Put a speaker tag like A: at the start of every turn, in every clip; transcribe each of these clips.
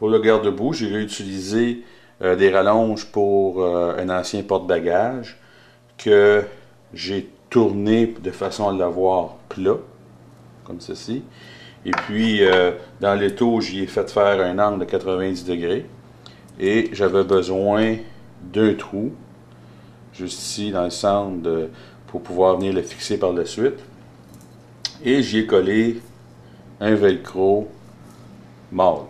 A: Pour le garde-boue, j'ai réutilisé des rallonges pour un ancien porte-bagages que j'ai tourné de façon à l'avoir plat, comme ceci. Et puis, dans l'étau, j'y ai fait faire un angle de 90 degrés. Et j'avais besoin d'un trou, juste ici, dans le centre, pour pouvoir venir le fixer par la suite. Et j'y ai collé un velcro mâle.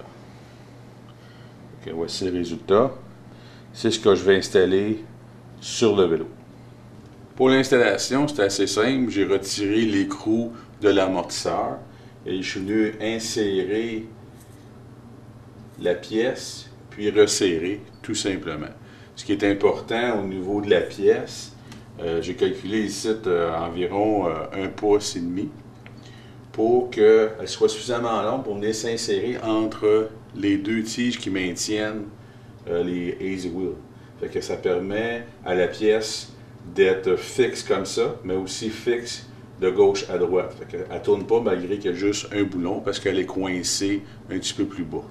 A: Okay, voici le résultat. C'est ce que je vais installer sur le vélo. Pour l'installation, c'est assez simple. J'ai retiré l'écrou de l'amortisseur et je suis venu insérer la pièce, puis resserrer tout simplement. Ce qui est important au niveau de la pièce, j'ai calculé ici environ 1,5 pouce pour qu'elle soit suffisamment longue pour venir s'insérer entre les deux tiges qui maintiennent les easy wheels. Fait que ça permet à la pièce d'être fixe comme ça, mais aussi fixe de gauche à droite. Fait qu'elle ne tourne pas malgré qu'il y a juste un boulon parce qu'elle est coincée un petit peu plus bas.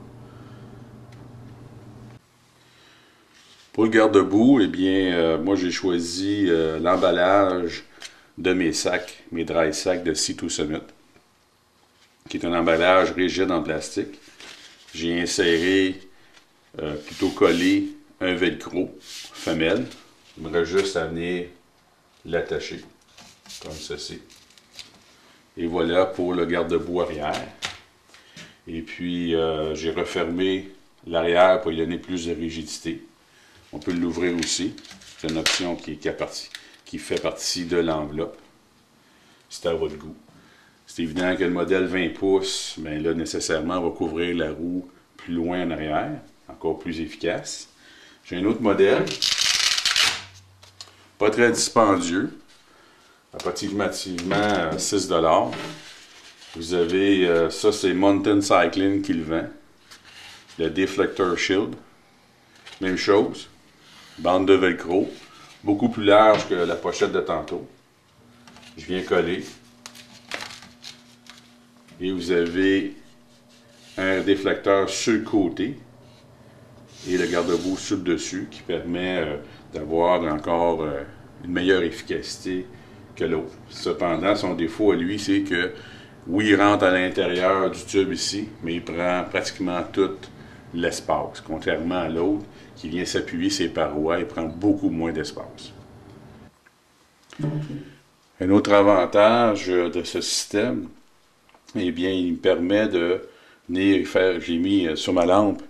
A: Pour le garde-boue, eh bien, moi j'ai choisi l'emballage de mes sacs, mes dry sacs de Sea2 Summit, qui est un emballage rigide en plastique. J'ai inséré, plutôt collé, un velcro femelle. Il me reste juste à venir l'attacher, comme ceci. Et voilà pour le garde-boue arrière. Et puis, j'ai refermé l'arrière pour lui donner plus de rigidité. On peut l'ouvrir aussi. C'est une option qui fait partie de l'enveloppe. C'est à votre goût. C'est évident que le modèle 20 pouces, bien là, nécessairement, va couvrir la roue plus loin en arrière, encore plus efficace. J'ai un autre modèle, pas très dispendieux, approximativement 6 $. Vous avez, ça c'est Mountain Cycling qui le vend, le Deflector Shield. Même chose, bande de velcro, beaucoup plus large que la pochette de tantôt. Je viens coller. Et vous avez un déflecteur sur le côté et le garde-boue sur le dessus qui permet d'avoir encore une meilleure efficacité que l'autre. Cependant, son défaut à lui, c'est que oui, il rentre à l'intérieur du tube ici, mais il prend pratiquement tout l'espace, contrairement à l'autre qui vient s'appuyer sur ses parois et prend beaucoup moins d'espace. Un autre avantage de ce système, eh bien, il me permet de venir faire, j'ai mis sur ma lampe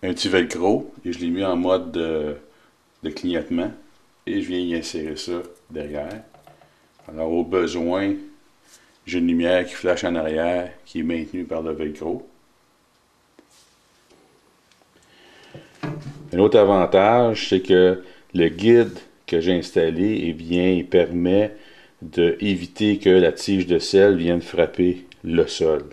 A: un petit velcro et je l'ai mis en mode de clignotement et je viens y insérer ça derrière. Alors, au besoin, j'ai une lumière qui flash en arrière qui est maintenue par le velcro. Un autre avantage, c'est que le guide que j'ai installé, eh bien, il permet d'éviter que la tige de sel vienne frapper le sol.